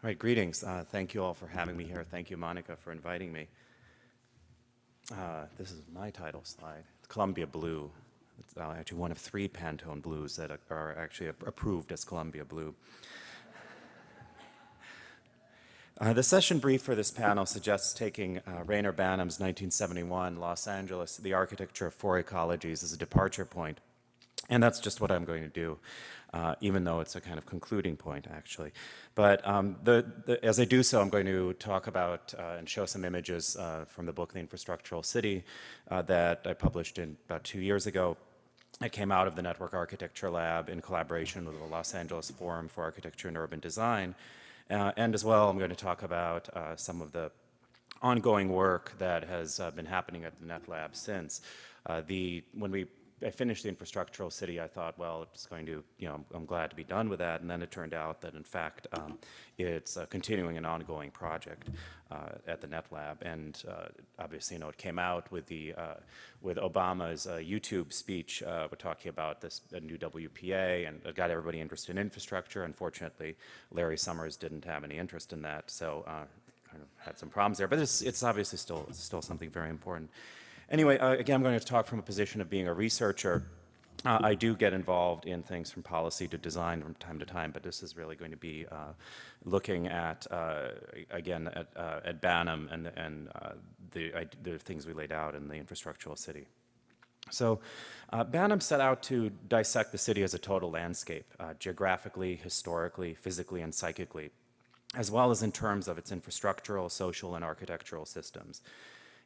All right, greetings. Thank you all for having me here. Thank you, Monica, for inviting me. This is my title slide, Columbia Blue. It's actually one of 3 Pantone blues that are actually approved as Columbia Blue. The session brief for this panel suggests taking Rainer Banham's 1971 Los Angeles, The Architecture of 4 Ecologies as a departure point. And that's just what I'm going to do, even though it's a kind of concluding point, actually. But as I do so, I'm going to talk about and show some images from the book, The Infrastructural City, that I published about 2 years ago. It came out of the Network Architecture Lab in collaboration with the Los Angeles Forum for Architecture and Urban Design. And as well, I'm going to talk about some of the ongoing work that has been happening at the Net Lab since. When I finished the infrastructural city, I thought, well, it's going to, I'm glad to be done with that. And then it turned out that, in fact, it's continuing an ongoing project at the Net Lab. And obviously, it came out with with Obama's YouTube speech. We're talking about a new WPA, and it got everybody interested in infrastructure. Unfortunately, Larry Summers didn't have any interest in that, so kind of had some problems there. But it's obviously still something very important. Anyway, again, I'm going to talk from a position of being a researcher. I do get involved in things from policy to design from time to time, but this is really going to be looking at, again, at Banham and the things we laid out in the infrastructural city. So Banham set out to dissect the city as a total landscape, geographically, historically, physically, and psychically, as well as in terms of its infrastructural, social, and architectural systems.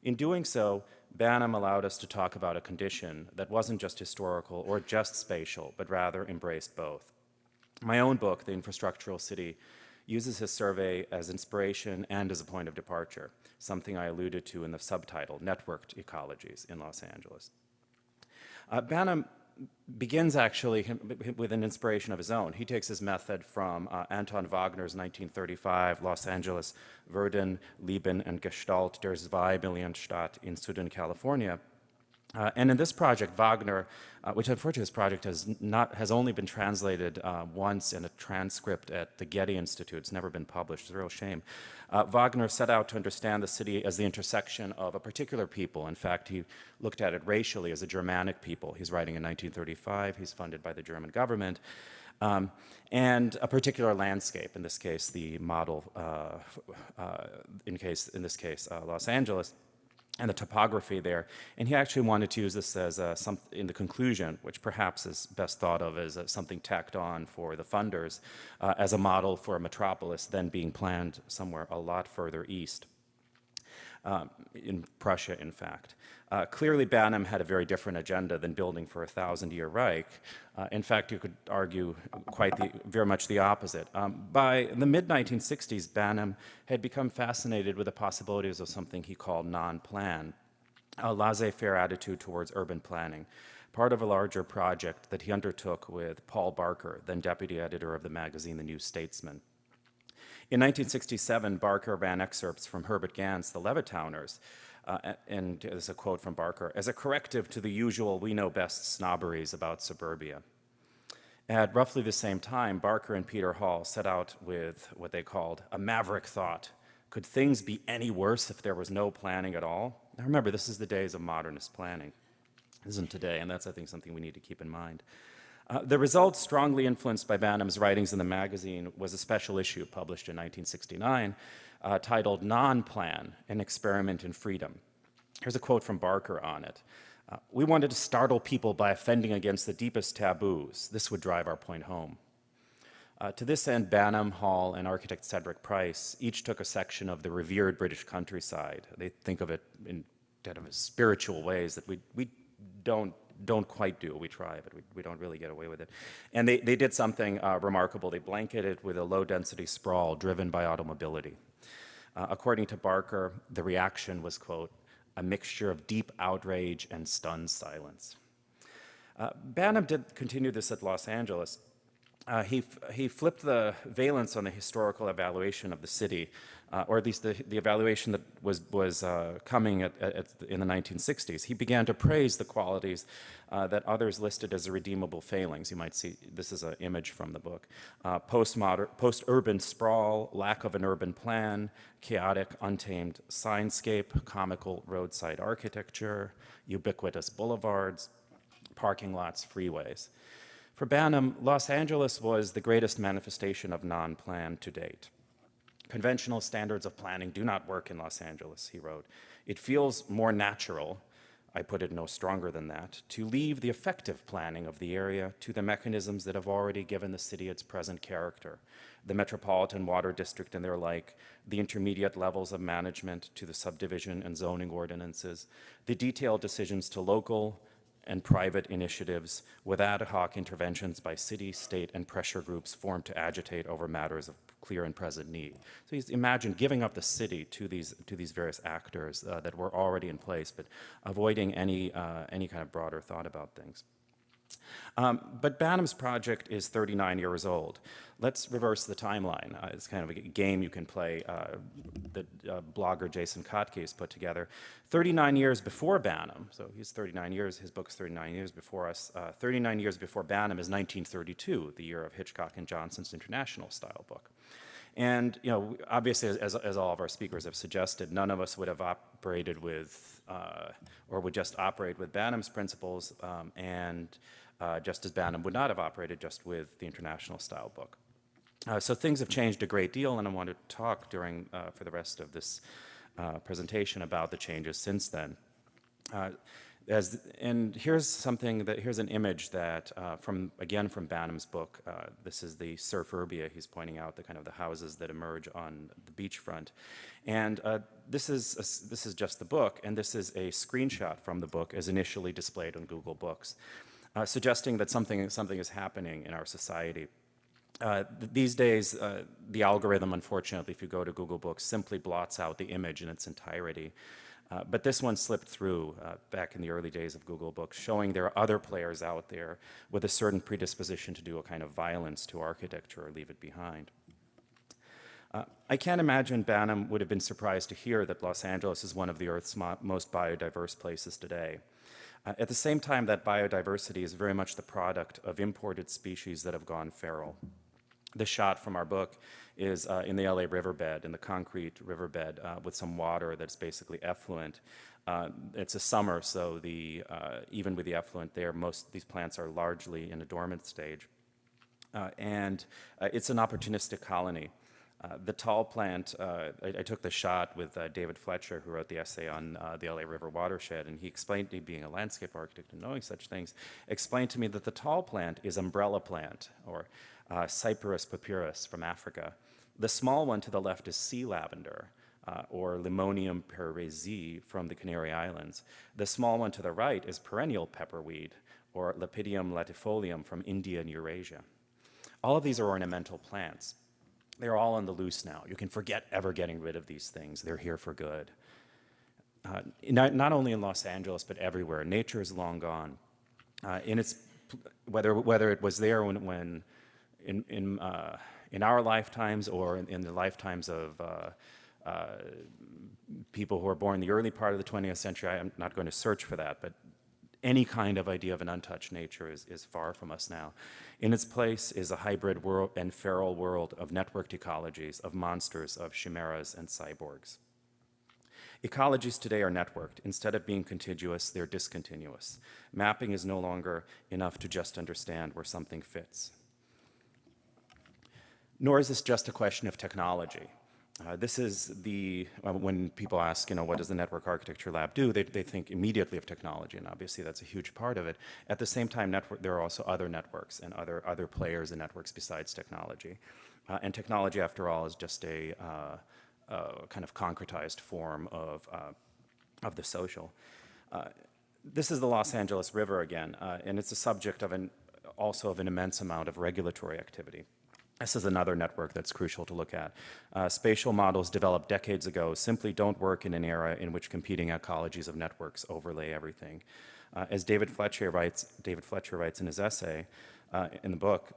In doing so, Banham allowed us to talk about a condition that wasn't just historical or just spatial, but rather embraced both. My own book, The Infrastructural City, uses his survey as inspiration and as a point of departure, something I alluded to in the subtitle, Networked Ecologies in Los Angeles. Banham begins actually with an inspiration of his own. He takes his method from Anton Wagner's 1935 Los Angeles, Werden, Leben und Gestalt der Zweimillionenstadt in Southern California. And in this project, Wagner, which unfortunately this project has only been translated once in a transcript at the Getty Institute. It's never been published. It's a real shame. Wagner set out to understand the city as the intersection of a particular people. In fact, he looked at it racially as a Germanic people. He's writing in 1935. He's funded by the German government. And a particular landscape, in this case, the model, in this case, Los Angeles, and the topography there. And he actually wanted to use this as in the conclusion, which perhaps is best thought of as something tacked on for the funders, as a model for a metropolis then being planned somewhere a lot further east, in Prussia, in fact. Clearly, Banham had a very different agenda than building for a 1,000-year Reich. In fact, you could argue very much the opposite. By the mid-1960s, Banham had become fascinated with the possibilities of something he called non-plan, a laissez-faire attitude towards urban planning, part of a larger project that he undertook with Paul Barker, then deputy editor of the magazine The New Statesman. In 1967, Barker ran excerpts from Herbert Gann's The Levittowners, and there's a quote from Barker, as a corrective to the usual we know best snobberies about suburbia. At roughly the same time, Barker and Peter Hall set out with what they called a maverick thought. Could things be any worse if there was no planning at all? Now remember, this is the days of modernist planning. It isn't today, and that's, I think, something we need to keep in mind. The result, strongly influenced by Banham's writings in the magazine, was a special issue published in 1969 titled Nonplan, An Experiment in Freedom. Here's a quote from Barker on it. We wanted to startle people by offending against the deepest taboos. This would drive our point home. To this end, Banham, Hall, and architect Cedric Price each took a section of the revered British countryside. They think of it in kind of spiritual ways that we don't quite do. We try, but we don't really get away with it. And they did something remarkable. They blanketed it with a low-density sprawl driven by automobility. According to Barker, the reaction was, quote, a mixture of deep outrage and stunned silence. Banham did continue this at Los Angeles. he flipped the valence on the historical evaluation of the city, or at least the evaluation that was coming in the 1960s. He began to praise the qualities that others listed as redeemable failings. You might see, this is an image from the book. Post-urban sprawl, lack of an urban plan, chaotic, untamed signscape, comical roadside architecture, ubiquitous boulevards, parking lots, freeways. For Banham, Los Angeles was the greatest manifestation of non-plan to date. Conventional standards of planning do not work in Los Angeles, he wrote. It feels more natural, I put it no stronger than that, to leave the effective planning of the area to the mechanisms that have already given the city its present character, the metropolitan water district and their like, the intermediate levels of management to the subdivision and zoning ordinances, the detailed decisions to local and private initiatives with ad hoc interventions by city, state, and pressure groups formed to agitate over matters of clear and present need. So he's imagined giving up the city to these various actors that were already in place, but avoiding any kind of broader thought about things. But Banham's project is 39 years old. Let's reverse the timeline. It's kind of a game you can play that blogger Jason Kotke has put together. 39 years before Banham, so he's 39 years, his book's 39 years before us. 39 years before Banham is 1932, the year of Hitchcock and Johnson's international style book. And obviously, as all of our speakers have suggested, none of us would have operated with, or would just operate with Banham's principles, and just as Banham would not have operated just with the international style book. So things have changed a great deal, and I want to talk for the rest of this presentation about the changes since then. And here's an image that, again from Banham's book. This is the surfurbia. He's pointing out the houses that emerge on the beachfront. And this is just the book, and this is a screenshot from the book as initially displayed on Google Books, suggesting that something is happening in our society. These days, the algorithm, unfortunately, if you go to Google Books, simply blots out the image in its entirety. But this one slipped through back in the early days of Google Books, showing there are other players out there with a certain predisposition to do a kind of violence to architecture or leave it behind. I can't imagine Banham would have been surprised to hear that Los Angeles is one of the Earth's most biodiverse places today. At the same time, that biodiversity is very much the product of imported species that have gone feral. The shot from our book is in the LA riverbed, in the concrete riverbed, with some water that's basically effluent. It's a summer, so even with the effluent there, these plants are largely in a dormant stage. And it's an opportunistic colony. The tall plant, I took the shot with David Fletcher, who wrote the essay on the LA River watershed, and he explained to me, being a landscape architect and knowing such things, explained to me that the tall plant is umbrella plant, or Cyperus papyrus from Africa. The small one to the left is sea lavender, or Limonium perezi from the Canary Islands. The small one to the right is perennial pepperweed, or Lepidium latifolium from India and Eurasia. All of these are ornamental plants. They're all on the loose now. You can forget ever getting rid of these things. They're here for good. Not only in Los Angeles, but everywhere. Nature is long gone. Whether it was there when in our lifetimes or in the lifetimes of people who were born in the early part of the 20th century, I'm not going to search for that, but any kind of idea of an untouched nature is far from us now. In its place is a hybrid world and feral world of networked ecologies, of monsters, of chimeras and cyborgs. Ecologies today are networked. Instead of being contiguous, they're discontinuous. Mapping is no longer enough to just understand where something fits. Nor is this just a question of technology. This is when people ask, what does the Network Architecture Lab do? They think immediately of technology, and obviously that's a huge part of it. At the same time, there are also other networks and other players in networks besides technology. And technology, after all, is just a kind of concretized form of the social. This is the Los Angeles River again, and it's a subject also of an immense amount of regulatory activity. This is another network that's crucial to look at. Spatial models developed decades ago simply don't work in an era in which competing ecologies of networks overlay everything. As David Fletcher writes in his essay in the book,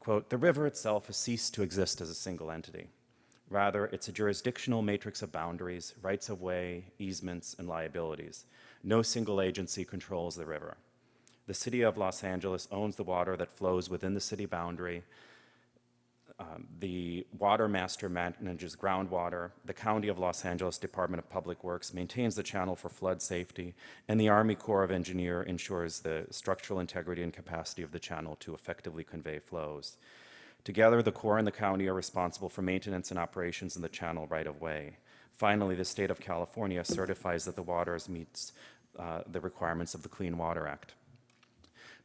quote, "The river itself has ceased to exist as a single entity. Rather, it's a jurisdictional matrix of boundaries, rights of way, easements, and liabilities. No single agency controls the river. The city of Los Angeles owns the water that flows within the city boundary. The water master manages groundwater. The County of Los Angeles Department of Public Works maintains the channel for flood safety, and the Army Corps of Engineers ensures the structural integrity and capacity of the channel to effectively convey flows. Together, the Corps and the county are responsible for maintenance and operations in the channel right of way. Finally, the state of California certifies that the waters meets the requirements of the Clean Water Act."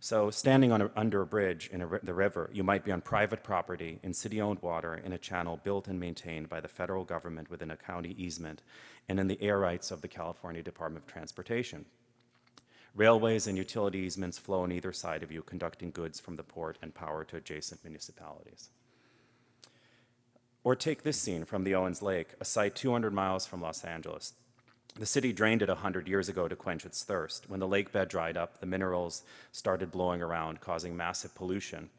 So standing under a bridge in the river, you might be on private property in city-owned water in a channel built and maintained by the federal government within a county easement and in the air rights of the California Department of Transportation. Railways and utility easements flow on either side of you, conducting goods from the port and power to adjacent municipalities. Or take this scene from the Owens Lake, a site 200 miles from Los Angeles. The city drained it 100 years ago to quench its thirst. When the lake bed dried up, the minerals started blowing around, causing massive pollution,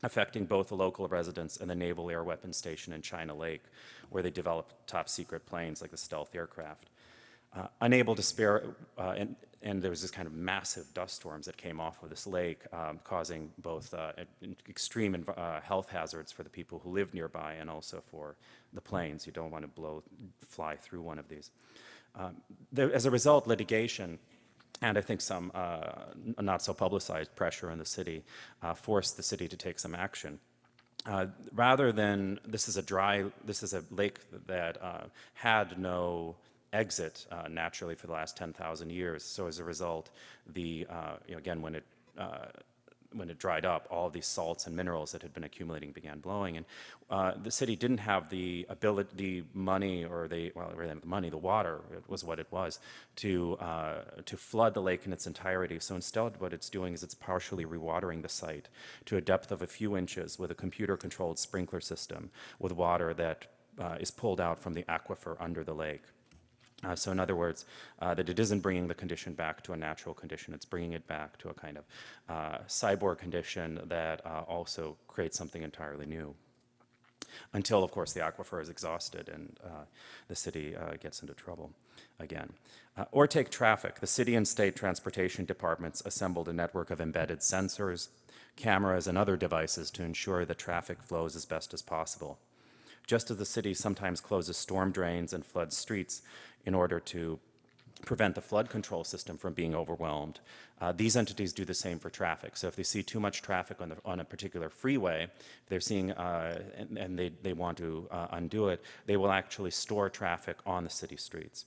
affecting both the local residents and the Naval Air Weapons Station in China Lake, where they developed top-secret planes like the stealth aircraft. Unable to spare, and there was this kind of massive dust storms that came off of this lake, causing both extreme health hazards for the people who live nearby and also for the planes. You don't want to fly through one of these. As a result, litigation and I think some not so publicized pressure in the city forced the city to take some action. Rather than, this is a lake that had no exit naturally for the last 10,000 years. So as a result, again, when it dried up, all of these salts and minerals that had been accumulating began blowing, and the city didn't have the money, the water was what it was, to flood the lake in its entirety. So instead, what it's doing is it's partially rewatering the site to a depth of a few inches with a computer-controlled sprinkler system with water that is pulled out from the aquifer under the lake. So in other words, that it isn't bringing the condition back to a natural condition, it's bringing it back to a kind of cyborg condition that also creates something entirely new. Until, of course, the aquifer is exhausted and the city gets into trouble again. Or take traffic. The city and state transportation departments assembled a network of embedded sensors, cameras, and other devices to ensure that traffic flows as best as possible. Just as the city sometimes closes storm drains and floods streets in order to prevent the flood control system from being overwhelmed, these entities do the same for traffic. So if they see too much traffic on a particular freeway, they're seeing, and they want to undo it, they will actually store traffic on the city streets.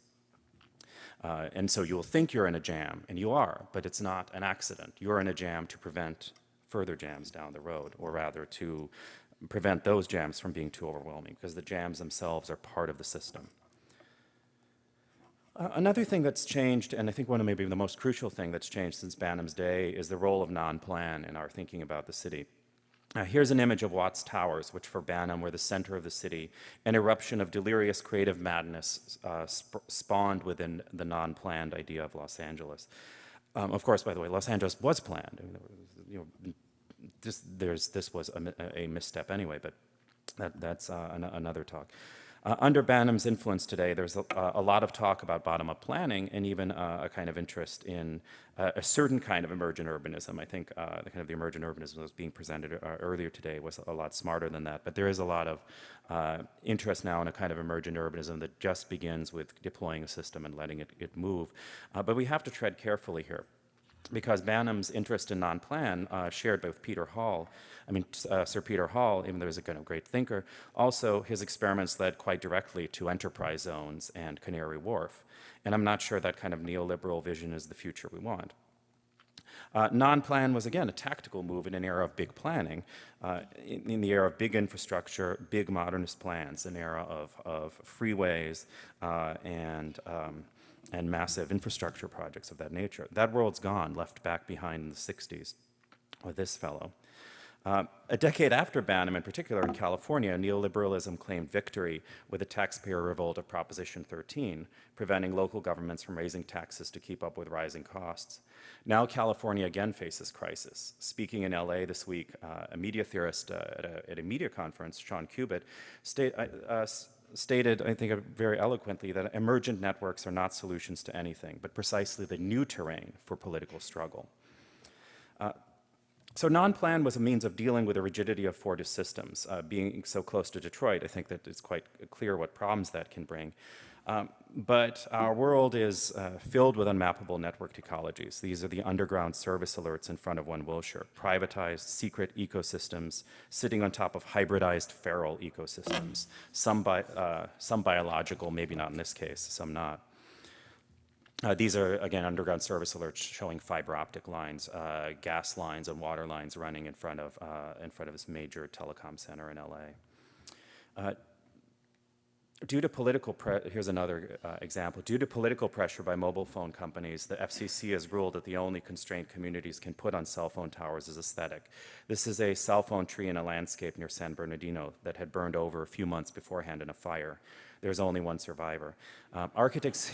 And so you'll think you're in a jam, and you are, but it's not an accident. You're in a jam to prevent further jams down the road, or rather to prevent those jams from being too overwhelming, because the jams themselves are part of the system. Another thing that's changed, and I think one of maybe the most crucial thing that's changed since Banham's day, is the role of non-plan in our thinking about the city. Here's an image of Watts Towers, which for Banham were the center of the city. An eruption of delirious creative madness spawned within the non-planned idea of Los Angeles. Of course, by the way, Los Angeles was planned. This was a misstep anyway, but that's another talk. Under Banham's influence today, there's a lot of talk about bottom-up planning and even a kind of interest in a certain kind of emergent urbanism. I think the kind of the emergent urbanism that was being presented earlier today was a lot smarter than that, but there is a lot of interest now in a kind of emergent urbanism that just begins with deploying a system and letting it move. But we have to tread carefully here, because Banham's interest in non-plan, shared with Peter Hall, Sir Peter Hall, even though he was a kind of great thinker, also his experiments led quite directly to enterprise zones and Canary Wharf. And I'm not sure that kind of neoliberal vision is the future we want. Non-plan was, again, a tactical move in an era of big planning, in the era of big infrastructure, big modernist plans, an era of freeways and massive infrastructure projects of that nature. That world's gone, left back behind in the 60s with this fellow. A decade after Banham, in particular in California, neoliberalism claimed victory with a taxpayer revolt of Proposition 13, preventing local governments from raising taxes to keep up with rising costs. Now California again faces crisis. Speaking in LA this week, a media theorist at a media conference, Sean Cubitt, stated, I think very eloquently, that emergent networks are not solutions to anything, but precisely the new terrain for political struggle. So Nonplan was a means of dealing with the rigidity of Fordist systems. Being so close to Detroit, I think that it's quite clear what problems that can bring. But our world is filled with unmappable networked ecologies. These are the underground service alerts in front of one Wilshire, privatized secret ecosystems sitting on top of hybridized feral ecosystems, some biological, maybe not in this case, some not. These are, again, underground service alerts showing fiber optic lines, gas lines, and water lines running in front of this major telecom center in LA. Due to political here's another example. Due to political pressure by mobile phone companies, the FCC has ruled that the only constraint communities can put on cell phone towers is aesthetic. This is a cell phone tree in a landscape near San Bernardino that had burned over a few months beforehand in a fire. There's only one survivor. Architects,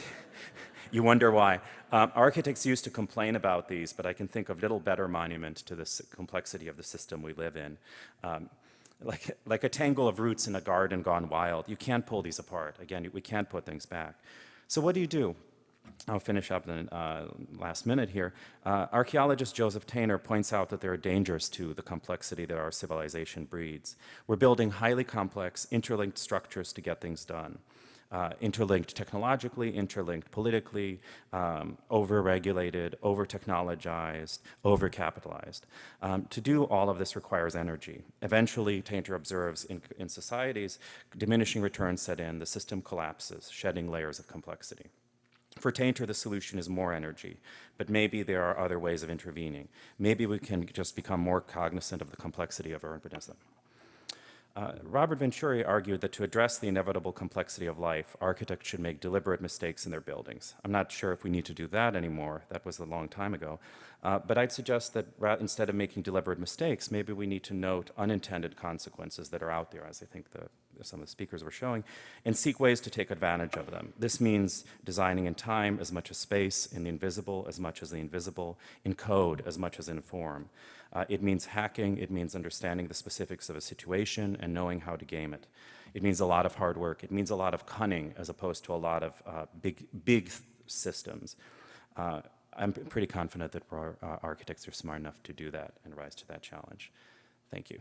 you wonder why. Architects used to complain about these, but I can think of little better monument to the complexity of the system we live in. Like a tangle of roots in a garden gone wild. You can't pull these apart. Again, we can't put things back. So what do? I'll finish up in the last minute here. Archaeologist Joseph Tainter points out that there are dangers to the complexity that our civilization breeds. We're building highly complex, interlinked structures to get things done. Interlinked technologically, interlinked politically, over-regulated, over-technologized, over-capitalized. To do all of this requires energy. Eventually, Tainter observes, in societies, diminishing returns set in, the system collapses, shedding layers of complexity. For Tainter, the solution is more energy, but maybe there are other ways of intervening. Maybe we can just become more cognizant of the complexity of urbanism. Robert Venturi argued that to address the inevitable complexity of life, architects should make deliberate mistakes in their buildings. I'm not sure if we need to do that anymore. That was a long time ago. But I'd suggest that instead of making deliberate mistakes, maybe we need to note unintended consequences that are out there, as I think some of the speakers were showing, and seek ways to take advantage of them. This means designing in time as much as space, in the invisible as much as the invisible, in code as much as in form. It means hacking. It means understanding the specifics of a situation and knowing how to game it. It means a lot of hard work. It means a lot of cunning as opposed to a lot of big systems. I'm pretty confident that our architects are smart enough to do that and rise to that challenge. Thank you.